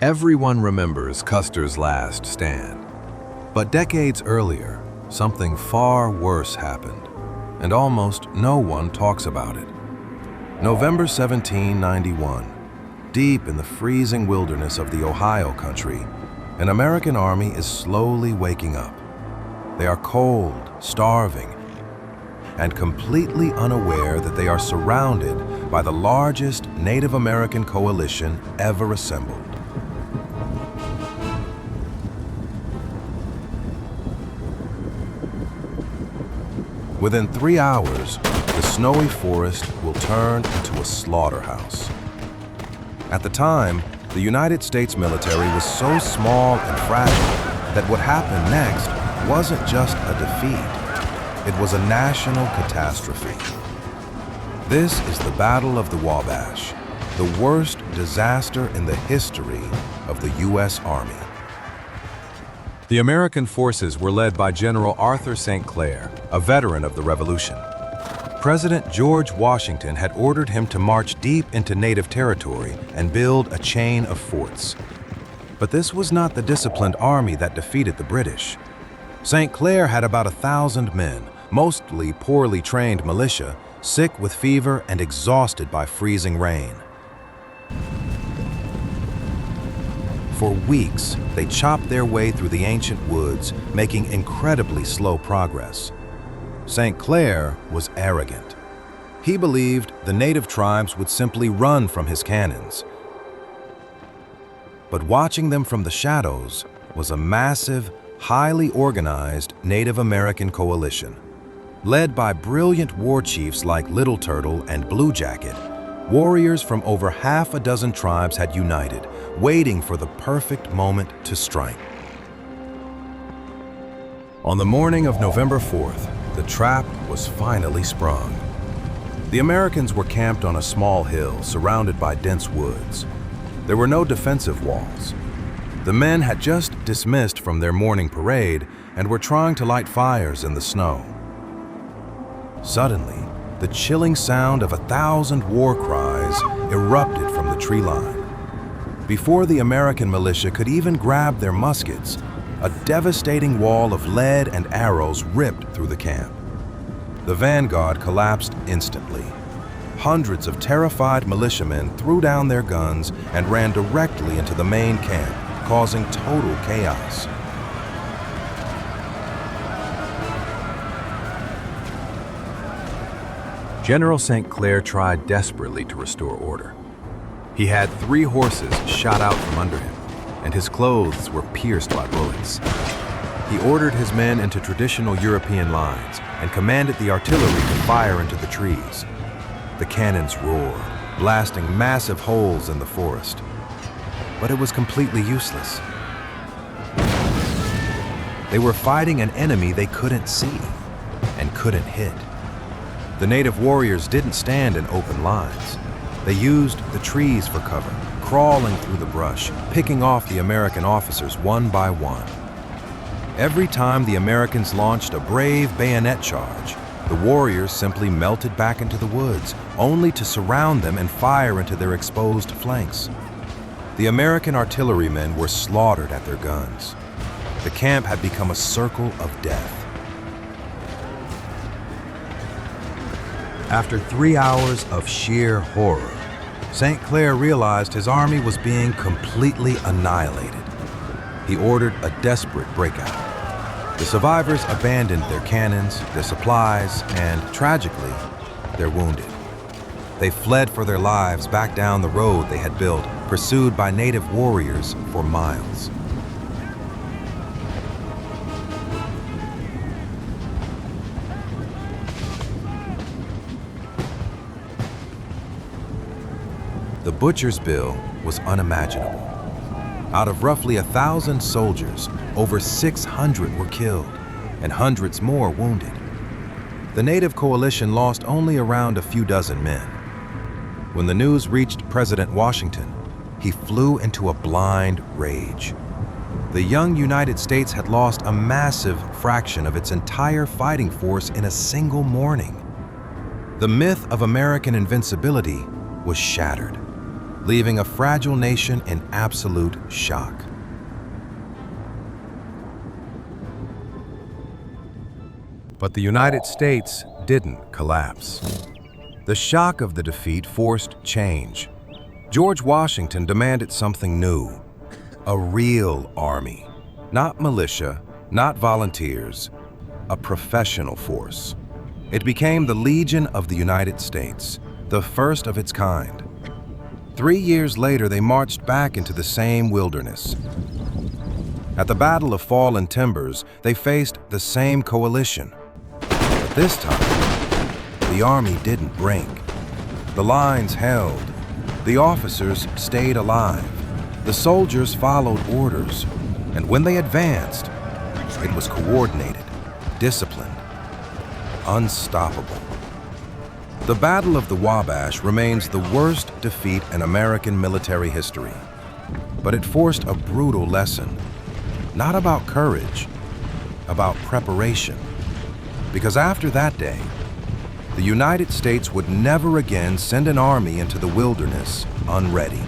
Everyone remembers Custer's last stand. But decades earlier, something far worse happened, and almost no one talks about it. November 1791, deep in the freezing wilderness of the Ohio country, an American army is slowly waking up. They are cold, starving, and completely unaware that they are surrounded by the largest Native American coalition ever assembled. Within 3 hours, the snowy forest will turn into a slaughterhouse. At the time, the United States military was so small and fragile that what happened next wasn't just a defeat. It was a national catastrophe. This is the Battle of the Wabash, the worst disaster in the history of the U.S. Army. The American forces were led by General Arthur St. Clair, a veteran of the Revolution. President George Washington had ordered him to march deep into native territory and build a chain of forts. But this was not the disciplined army that defeated the British. St. Clair had about 1,000 men, mostly poorly trained militia, sick with fever and exhausted by freezing rain. For weeks, they chopped their way through the ancient woods, making incredibly slow progress. St. Clair was arrogant. He believed the native tribes would simply run from his cannons. But watching them from the shadows was a massive, highly organized Native American coalition. Led by brilliant war chiefs like Little Turtle and Blue Jacket, warriors from over half a dozen tribes had united, waiting for the perfect moment to strike. On the morning of November 4th, the trap was finally sprung. The Americans were camped on a small hill surrounded by dense woods. There were no defensive walls. The men had just dismissed from their morning parade and were trying to light fires in the snow. Suddenly, the chilling sound of 1,000 war cries erupted from the tree line. Before the American militia could even grab their muskets, a devastating wall of lead and arrows ripped through the camp. The vanguard collapsed instantly. Hundreds of terrified militiamen threw down their guns and ran directly into the main camp, causing total chaos. General St. Clair tried desperately to restore order. He had 3 horses shot out from under him, and his clothes were pierced by bullets. He ordered his men into traditional European lines and commanded the artillery to fire into the trees. The cannons roared, blasting massive holes in the forest. But it was completely useless. They were fighting an enemy they couldn't see and couldn't hit. The native warriors didn't stand in open lines. They used the trees for cover, crawling through the brush, picking off the American officers one by one. Every time the Americans launched a brave bayonet charge, the warriors simply melted back into the woods, only to surround them and fire into their exposed flanks. The American artillerymen were slaughtered at their guns. The camp had become a circle of death. After 3 hours of sheer horror, St. Clair realized his army was being completely annihilated. He ordered a desperate breakout. The survivors abandoned their cannons, their supplies, and, tragically, their wounded. They fled for their lives back down the road they had built, pursued by native warriors for miles. The butcher's bill was unimaginable. Out of roughly 1,000 soldiers, over 600 were killed, and hundreds more wounded. The native coalition lost only around a few dozen men. When the news reached President Washington, he flew into a blind rage. The young United States had lost a massive fraction of its entire fighting force in a single morning. The myth of American invincibility was shattered. leaving a fragile nation in absolute shock. But the United States didn't collapse. The shock of the defeat forced change. George Washington demanded something new, a real army, not militia, not volunteers, a professional force. It became the Legion of the United States, the first of its kind. 3 years later, they marched back into the same wilderness. At the Battle of Fallen Timbers, they faced the same coalition. But this time, the army didn't break. The lines held. The officers stayed alive. The soldiers followed orders. And when they advanced, it was coordinated, disciplined, unstoppable. The Battle of the Wabash remains the worst defeat in American military history. But it forced a brutal lesson, not about courage, about preparation. Because after that day, the United States would never again send an army into the wilderness unready.